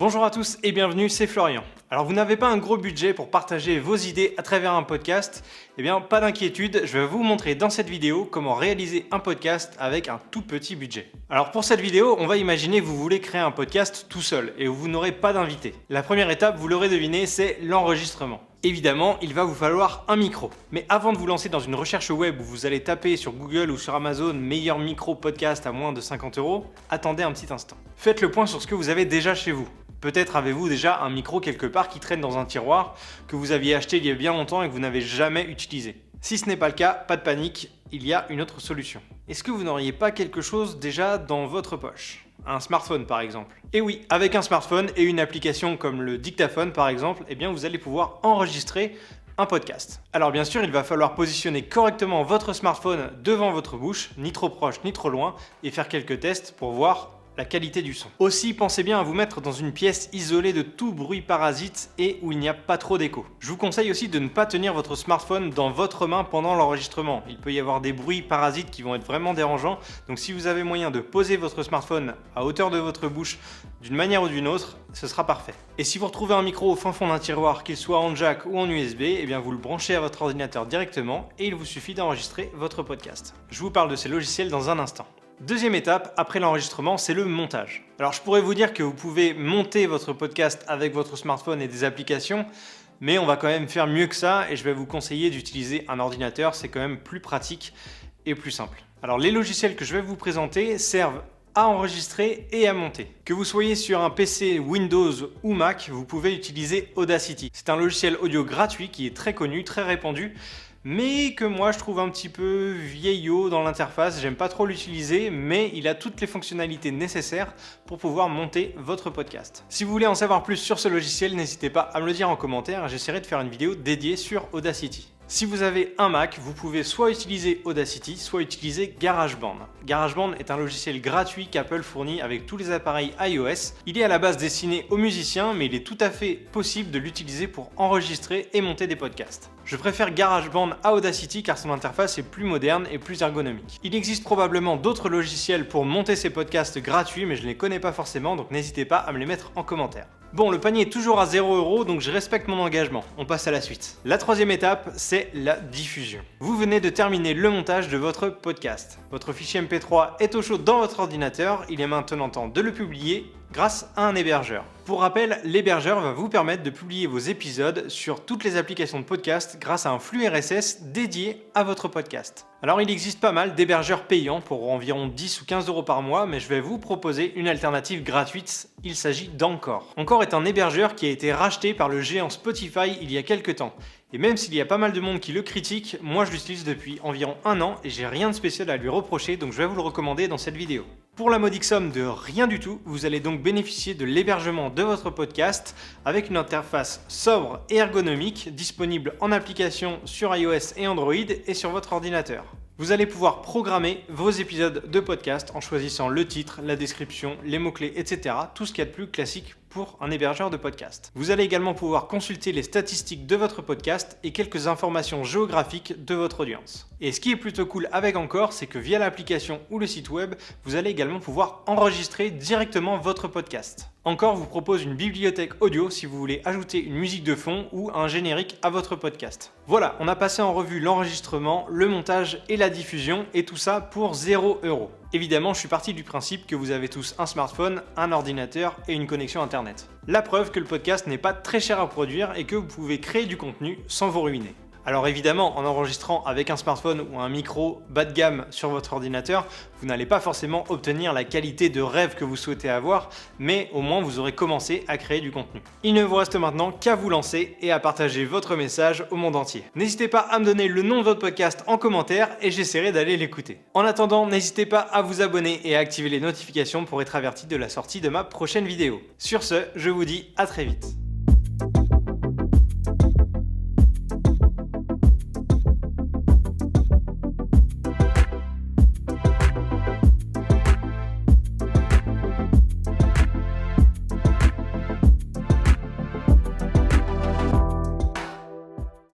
Bonjour à tous et bienvenue, c'est Florian. Alors vous n'avez pas un gros budget pour partager vos idées à travers un podcast? Eh bien pas d'inquiétude, je vais vous montrer dans cette vidéo comment réaliser un podcast avec un tout petit budget. Alors pour cette vidéo, on va imaginer que vous voulez créer un podcast tout seul et où vous n'aurez pas d'invité. La première étape, vous l'aurez deviné, c'est l'enregistrement. Évidemment, il va vous falloir un micro. Mais avant de vous lancer dans une recherche web où vous allez taper sur Google ou sur Amazon meilleur micro podcast à moins de 50 €, attendez un petit instant. Faites le point sur ce que vous avez déjà chez vous. Peut-être avez-vous déjà un micro quelque part qui traîne dans un tiroir que vous aviez acheté il y a bien longtemps et que vous n'avez jamais utilisé. Si ce n'est pas le cas, pas de panique, il y a une autre solution. Est-ce que vous n'auriez pas quelque chose déjà dans votre poche ? Un smartphone par exemple. Et oui, avec un smartphone et une application comme le dictaphone par exemple, eh bien vous allez pouvoir enregistrer un podcast. Alors bien sûr, il va falloir positionner correctement votre smartphone devant votre bouche, ni trop proche ni trop loin, et faire quelques tests pour voir la qualité du son. Aussi, pensez bien à vous mettre dans une pièce isolée de tout bruit parasite et où il n'y a pas trop d'écho. Je vous conseille aussi de ne pas tenir votre smartphone dans votre main pendant l'enregistrement. Il peut y avoir des bruits parasites qui vont être vraiment dérangeants, donc si vous avez moyen de poser votre smartphone à hauteur de votre bouche d'une manière ou d'une autre, ce sera parfait. Et si vous retrouvez un micro au fin fond d'un tiroir, qu'il soit en jack ou en USB, eh bien vous le branchez à votre ordinateur directement et il vous suffit d'enregistrer votre podcast. Je vous parle de ces logiciels dans un instant. Deuxième étape, après l'enregistrement, c'est le montage. Alors je pourrais vous dire que vous pouvez monter votre podcast avec votre smartphone et des applications, mais on va quand même faire mieux que ça et je vais vous conseiller d'utiliser un ordinateur, c'est quand même plus pratique et plus simple. Alors les logiciels que je vais vous présenter servent à enregistrer et à monter. Que vous soyez sur un PC Windows ou Mac, vous pouvez utiliser Audacity. C'est un logiciel audio gratuit qui est très connu, très répandu, mais que moi je trouve un petit peu vieillot dans l'interface, j'aime pas trop l'utiliser, mais il a toutes les fonctionnalités nécessaires pour pouvoir monter votre podcast. Si vous voulez en savoir plus sur ce logiciel, n'hésitez pas à me le dire en commentaire, j'essaierai de faire une vidéo dédiée sur Audacity. Si vous avez un Mac, vous pouvez soit utiliser Audacity, soit utiliser GarageBand. GarageBand est un logiciel gratuit qu'Apple fournit avec tous les appareils iOS. Il est à la base destiné aux musiciens, mais il est tout à fait possible de l'utiliser pour enregistrer et monter des podcasts. Je préfère GarageBand à Audacity car son interface est plus moderne et plus ergonomique. Il existe probablement d'autres logiciels pour monter ces podcasts gratuits, mais je ne les connais pas forcément, donc n'hésitez pas à me les mettre en commentaire. Bon, le panier est toujours à 0 €, donc je respecte mon engagement. On passe à la suite. La troisième étape, c'est la diffusion. Vous venez de terminer le montage de votre podcast. Votre fichier MP3 est au chaud dans votre ordinateur, il est maintenant temps de le publier grâce à un hébergeur. Pour rappel, l'hébergeur va vous permettre de publier vos épisodes sur toutes les applications de podcast grâce à un flux RSS dédié à votre podcast. Alors il existe pas mal d'hébergeurs payants pour environ 10 ou 15 € par mois, mais je vais vous proposer une alternative gratuite, il s'agit d'Anchor. Anchor est un hébergeur qui a été racheté par le géant Spotify il y a quelques temps. Et même s'il y a pas mal de monde qui le critique, moi je l'utilise depuis environ un an et j'ai rien de spécial à lui reprocher, donc je vais vous le recommander dans cette vidéo. Pour la modique somme de rien du tout, vous allez donc bénéficier de l'hébergement de votre podcast avec une interface sobre et ergonomique disponible en application sur iOS et Android et sur votre ordinateur. Vous allez pouvoir programmer vos épisodes de podcast en choisissant le titre, la description, les mots-clés, etc. Tout ce qu'il y a de plus classique pour un hébergeur de podcast. Vous allez également pouvoir consulter les statistiques de votre podcast et quelques informations géographiques de votre audience. Et ce qui est plutôt cool avec Anchor, c'est que via l'application ou le site web, vous allez également pouvoir enregistrer directement votre podcast. Anchor vous propose une bibliothèque audio si vous voulez ajouter une musique de fond ou un générique à votre podcast. Voilà, on a passé en revue l'enregistrement, le montage et la diffusion, et tout ça pour 0 €. Évidemment, je suis parti du principe que vous avez tous un smartphone, un ordinateur et une connexion internet. La preuve que le podcast n'est pas très cher à produire et que vous pouvez créer du contenu sans vous ruiner. Alors évidemment, en enregistrant avec un smartphone ou un micro bas de gamme sur votre ordinateur, vous n'allez pas forcément obtenir la qualité de rêve que vous souhaitez avoir, mais au moins vous aurez commencé à créer du contenu. Il ne vous reste maintenant qu'à vous lancer et à partager votre message au monde entier. N'hésitez pas à me donner le nom de votre podcast en commentaire et j'essaierai d'aller l'écouter. En attendant, n'hésitez pas à vous abonner et à activer les notifications pour être averti de la sortie de ma prochaine vidéo. Sur ce, je vous dis à très vite.